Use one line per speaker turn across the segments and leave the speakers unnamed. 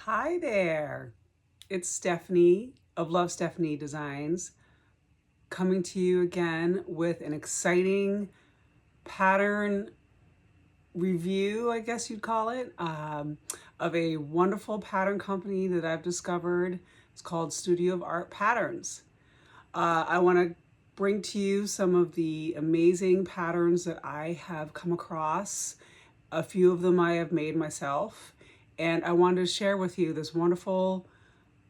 Hi there, it's Stephanie of Love Stephanie Designs coming to you again with an exciting pattern review, I guess you'd call it, of a wonderful pattern company that I've discovered. It's called Studio of Art Patterns. I want to bring to you some of the amazing patterns that I have come across. A few of them I have made myself, and I wanted to share with you this wonderful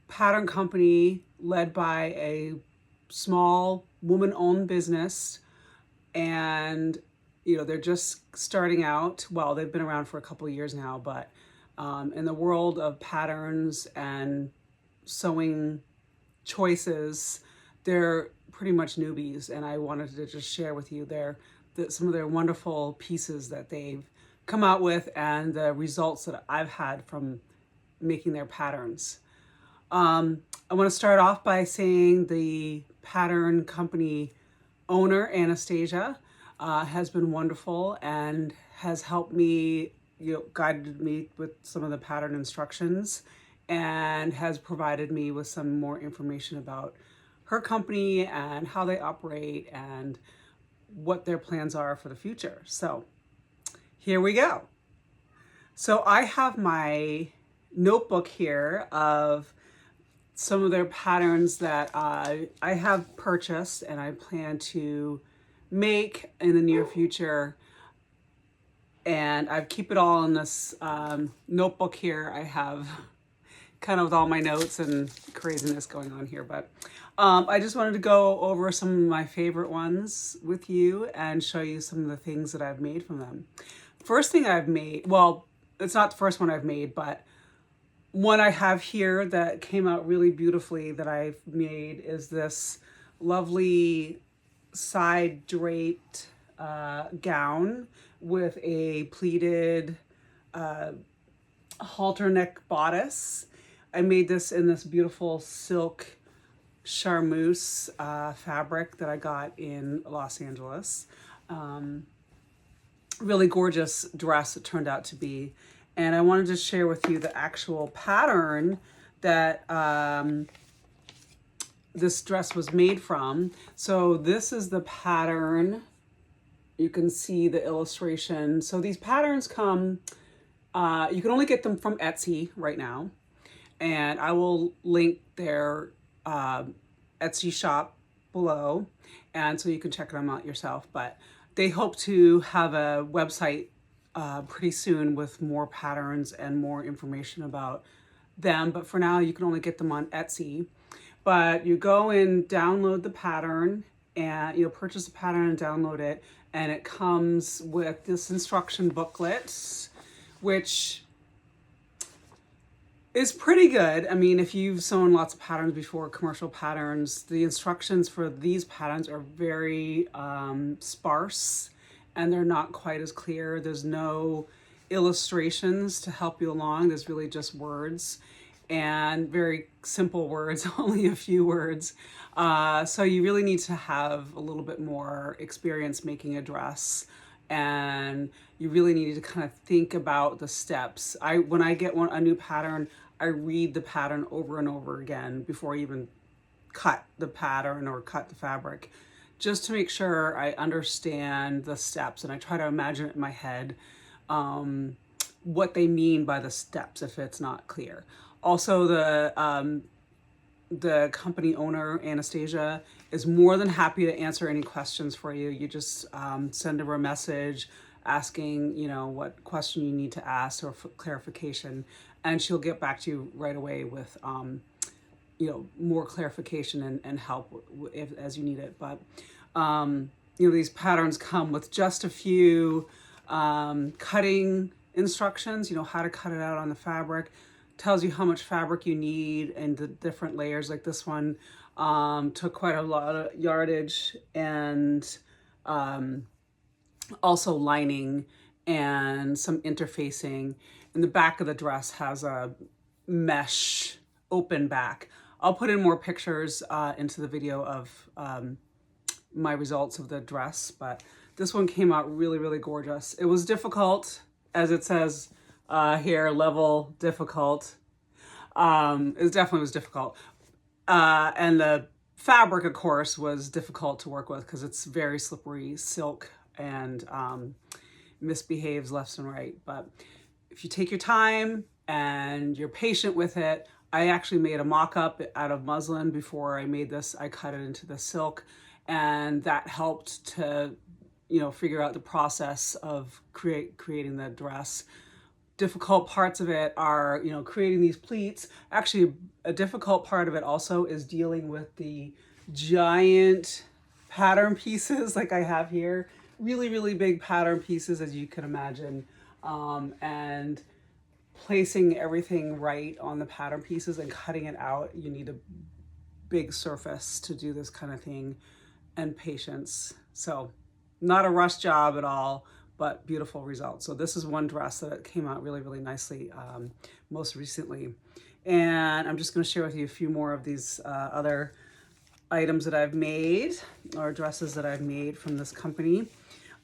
pattern company led by a small woman-owned business. And they're just starting out. Well, they've been around for a couple of years now, but in the world of patterns and sewing choices, they're pretty much newbies, and I wanted to just share with you some of their wonderful pieces that they've come out with and the results that I've had from making their patterns. I want to start off by saying the pattern company owner, Anastasia, has been wonderful and has helped me, guided me with some of the pattern instructions and has provided me with some more information about her company and how they operate and what their plans are for the future. So here we go. So I have my notebook here of some of their patterns that I have purchased and I plan to make in the near future. And I keep it all in this notebook here. I have kind of with all my notes and craziness going on here, but I just wanted to go over some of my favorite ones with you and show you some of the things that I've made from them. First thing I've made, well, it's not the first one I've made, but one I have here that came out really beautifully that I've made is this lovely side draped gown with a pleated halter neck bodice. I made this in this beautiful silk charmeuse fabric that I got in Los Angeles. Really gorgeous dress it turned out to be. And I wanted to share with you the actual pattern that this dress was made from. So this is the pattern. You can see the illustration. So these patterns come, you can only get them from Etsy right now. And I will link their Etsy shop below. And so you can check them out yourself. But they hope to have a website pretty soon with more patterns and more information about them. But for now, you can only get them on Etsy. But you go and download the pattern and you'll purchase the pattern and download it. And it comes with this instruction booklet, which is pretty good. I mean, if you've sewn lots of patterns before, commercial patterns, the instructions for these patterns are very sparse and they're not quite as clear. There's no illustrations to help you along. There's really just words and very simple words, only a few words. So you really need to have a little bit more experience making a dress, and you really need to kind of think about the steps. When I get a new pattern, I read the pattern over and over again before I even cut the pattern or cut the fabric, just to make sure I understand the steps, and I try to imagine it in my head what they mean by the steps if it's not clear. Also, the company owner, Anastasia, is more than happy to answer any questions for you. You just send her a message asking, what question you need to ask or clarification, and she'll get back to you right away with, more clarification and help as you need it. But, these patterns come with just a few cutting instructions, how to cut it out on the fabric. Tells you how much fabric you need and the different layers. Like this one took quite a lot of yardage, and also lining and some interfacing. And the back of the dress has a mesh open back. I'll put in more pictures into the video of my results of the dress, but this one came out really, really gorgeous. It was difficult, as it says here, level difficult. It definitely was difficult. And the fabric, of course, was difficult to work with because it's very slippery silk and misbehaves left and right. But if you take your time and you're patient with it, I actually made a mock-up out of muslin before I made this. I cut it into the silk, and that helped to, figure out the process of creating the dress. Difficult parts of it are, creating these pleats. Actually, a difficult part of it also is dealing with the giant pattern pieces like I have here. Really, really big pattern pieces, as you can imagine. And placing everything right on the pattern pieces and cutting it out. You need a big surface to do this kind of thing, and patience. So not a rush job at all, but beautiful results. So this is one dress that came out really, really nicely most recently. And I'm just going to share with you a few more of these other items that I've made, or dresses that I've made from this company.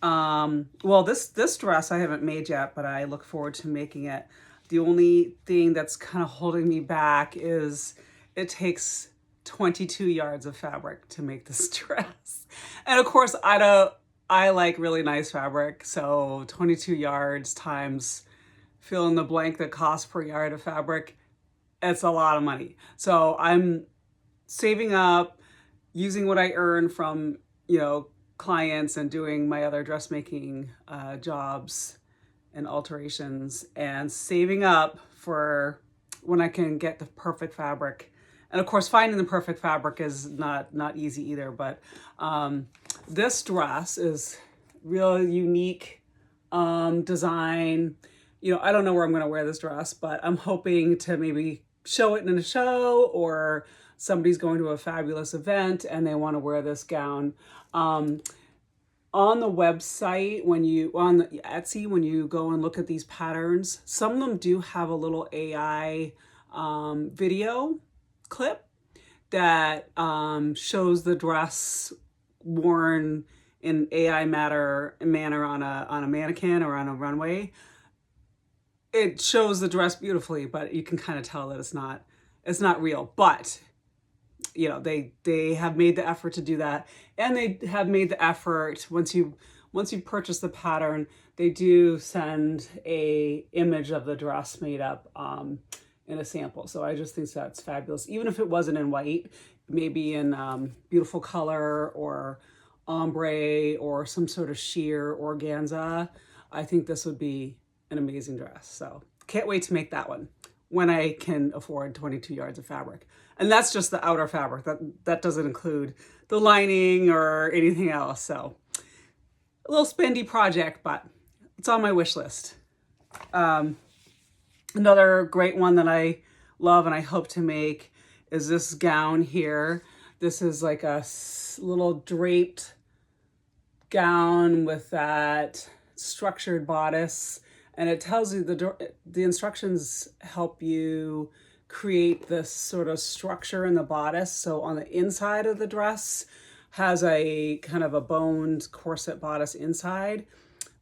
Well, this dress I haven't made yet, but I look forward to making it. The only thing that's kind of holding me back is it takes 22 yards of fabric to make this dress. And of course, I like really nice fabric, so 22 yards times fill in the blank the cost per yard of fabric, it's a lot of money. So I'm saving up, using what I earn from, clients and doing my other dressmaking jobs and alterations, and saving up for when I can get the perfect fabric. And of course, finding the perfect fabric is not easy either, but this dress is real unique design. I don't know where I'm going to wear this dress, but I'm hoping to maybe show it in a show, or somebody's going to a fabulous event and they want to wear this gown. On the website, on the Etsy, when you go and look at these patterns, some of them do have a little AI video clip that shows the dress worn in AI manner on a mannequin or on a runway. It shows the dress beautifully, but you can kind of tell that it's not real. But they have made the effort to do that, and they have made the effort once you purchase the pattern, they do send a image of the dress made up in a sample. So I just think that's fabulous. Even if it wasn't in white, maybe in beautiful color or ombre or some sort of sheer organza, I think this would be an amazing dress. So can't wait to make that one when I can afford 22 yards of fabric. And that's just the outer fabric. That doesn't include the lining or anything else. So a little spendy project, but it's on my wish list. Another great one that I love and I hope to make is this gown here. This is like a little draped gown with that structured bodice, and it tells you the instructions help you create this sort of structure in the bodice. So on the inside of the dress has a kind of a boned corset bodice inside,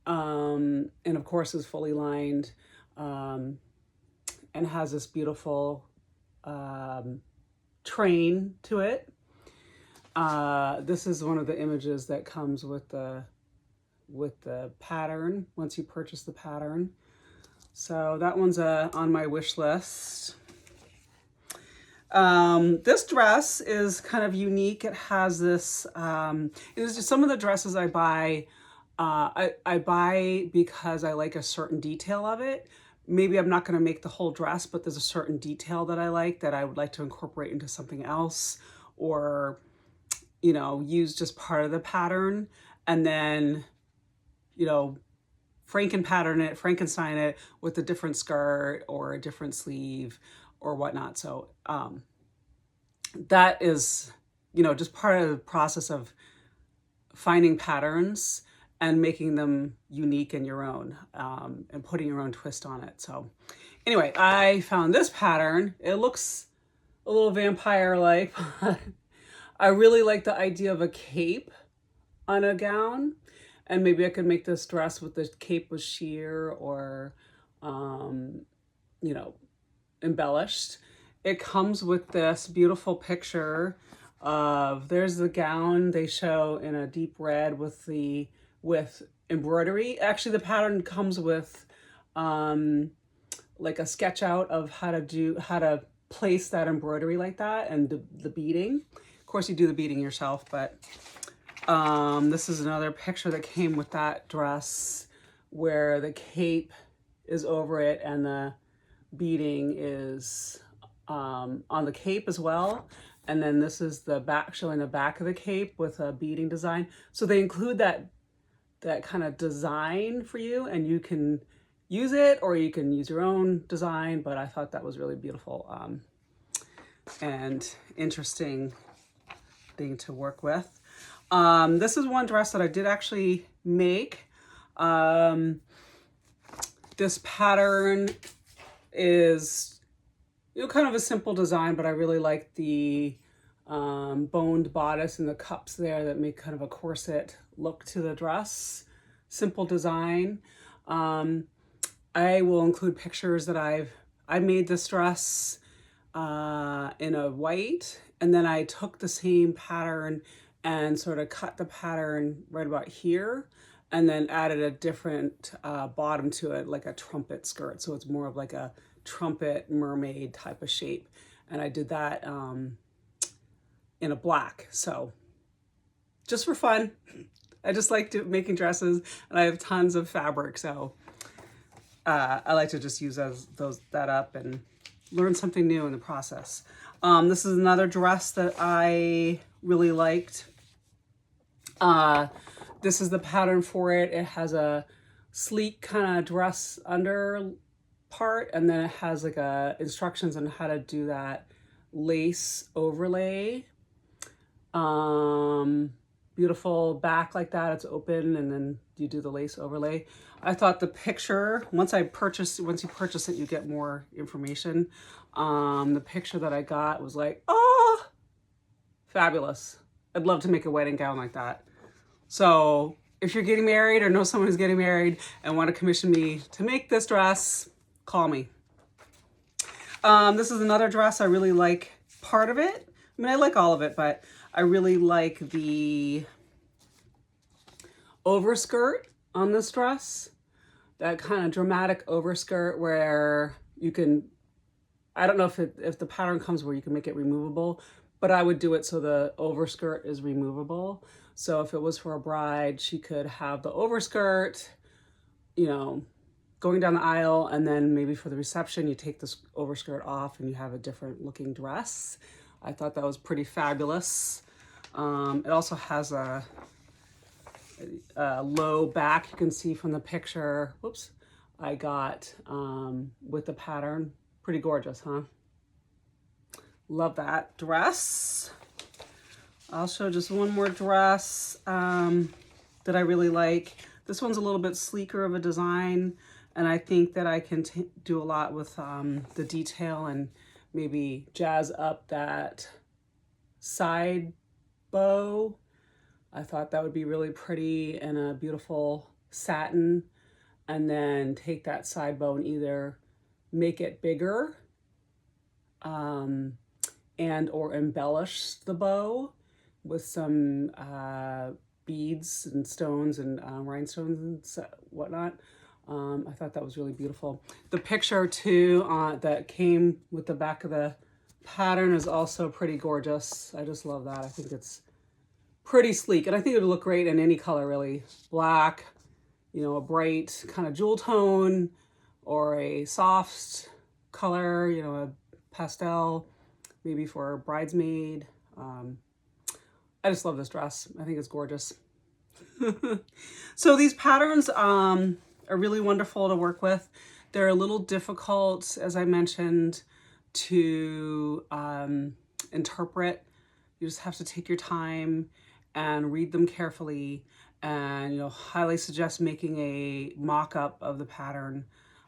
and of course is fully lined, and has this beautiful train to it. This is one of the images that comes with the pattern once you purchase the pattern. So that one's on my wish list. This dress is kind of unique. It has this, it was just some of the dresses I buy, I buy because I like a certain detail of it. Maybe I'm not going to make the whole dress, but there's a certain detail that I like that I would like to incorporate into something else, or, use just part of the pattern, and then, Frankenstein it with a different skirt or a different sleeve or whatnot. So that is, just part of the process of finding patterns and making them unique and your own, and putting your own twist on it. So anyway, I found this pattern. It looks a little vampire-like. I really like the idea of a cape on a gown, and maybe I could make this dress with the cape with sheer or, embellished. it comes with this beautiful picture of, there's the gown they show in a deep red with embroidery. Actually, the pattern comes with like a sketch out of how to place that embroidery like that, and the beading. Of course, you do the beading yourself, but this is another picture that came with that dress where the cape is over it and the beading is on the cape as well. And then this is the back, showing the back of the cape with a beading design. So they include that kind of design for you, and you can use it or you can use your own design. But I thought that was really beautiful and interesting thing to work with. This is one dress that I did actually make. This pattern is, you know, kind of a simple design, but I really like the boned bodice and the cups there that make kind of a corset look to the dress. Simple design. I will include pictures that I made this dress in a white, and then I took the same pattern and sort of cut the pattern right about here, and then added a different bottom to it, like a trumpet skirt. So it's more of like a trumpet mermaid type of shape. And I did that in a black. So just for fun. I just like making dresses, and I have tons of fabric. So I like to just use that up and learn something new in the process. This is another dress that I really liked. This is the pattern for it. It has a sleek kind of dress under part, and then it has like instructions on how to do that lace overlay. Beautiful back like that. It's open, and then you do the lace overlay. I thought the picture, once you purchase it, you get more information. The picture that I got was like, oh, fabulous. I'd love to make a wedding gown like that. So if you're getting married or know someone who's getting married and want to commission me to make this dress, call me. This is another dress. I really like part of it. I mean, I like all of it, but I really like the overskirt on this dress. That kind of dramatic overskirt where you can, I don't know if the pattern comes where you can make it removable, but I would do it so the overskirt is removable. So if it was for a bride, she could have the overskirt, you know, going down the aisle, and then maybe for the reception, you take this overskirt off and you have a different looking dress. I thought that was pretty fabulous. It also has a low back. You can see from the picture, whoops, I got with the pattern. Pretty gorgeous, huh? Love that dress. I'll show just one more dress that I really like. This one's a little bit sleeker of a design, and I think that I can do a lot with the detail and maybe jazz up that side bow. I thought that would be really pretty in a beautiful satin, and then take that side bow and either make it bigger and or embellish the bow with some beads and stones and rhinestones and whatnot. I thought that was really beautiful. The picture too that came with the back of the pattern is also pretty gorgeous. I just love that. I think it's pretty sleek, and I think it would look great in any color really. Black, you know, a bright kind of jewel tone, or a soft color, you know, a pastel, maybe for a bridesmaid. I just love this dress. I think it's gorgeous. So these patterns are really wonderful to work with. They're a little difficult, as I mentioned, to interpret. You just have to take your time and read them carefully, and you know, highly suggest making a mock-up of the pattern.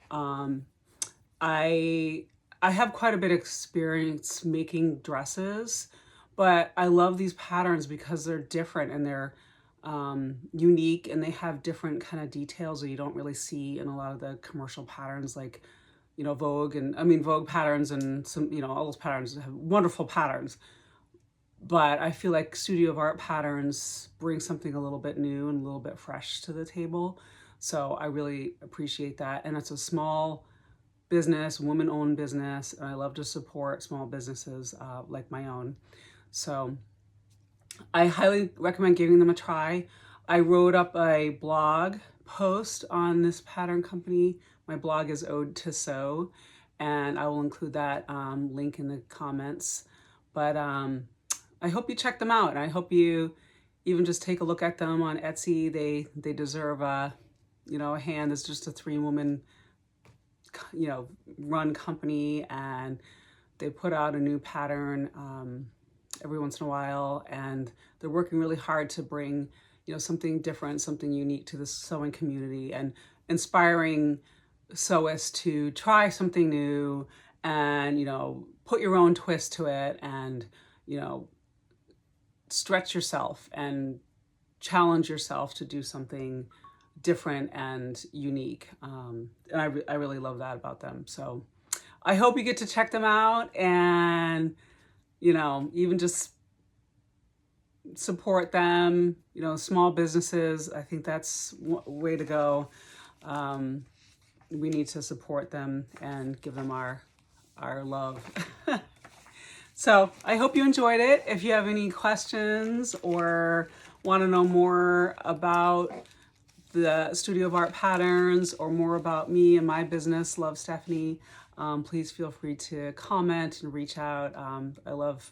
I have quite a bit of experience making dresses, but I love these patterns because they're different and they're unique, and they have different kind of details that you don't really see in a lot of the commercial patterns, like you know, Vogue, and I mean Vogue patterns, and some, you know, all those patterns have wonderful patterns. But I feel like Studio of Art patterns bring something a little bit new and a little bit fresh to the table. So I really appreciate that. And it's a small business, woman-owned business, and I love to support small businesses like my own. So I highly recommend giving them a try. I wrote up a blog post on this pattern company. My blog is Ode to Sew, and I will include that link in the comments. But I hope you check them out, and I hope you even just take a look at them on Etsy. They deserve a, you know, a hand. It's just a 3-woman, you know, run company, and they put out a new pattern every once in a while, and they're working really hard to bring, you know, something different, something unique to the sewing community, and inspiring sewists to try something new and, you know, put your own twist to it, and, you know, stretch yourself and challenge yourself to do something different and unique. And I really love that about them. So I hope you get to check them out, and, you know, even just support them, you know, small businesses. I think that's a way to go. We need to support them and give them our love. So I hope you enjoyed it. If you have any questions or want to know more about the Studio of Art patterns, or more about me and my business, Love Stephanie, please feel free to comment and reach out. I love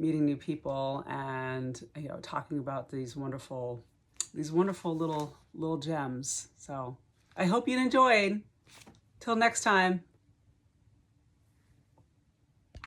meeting new people and, you know, talking about these wonderful little gems. So I hope you enjoyed. Till next time.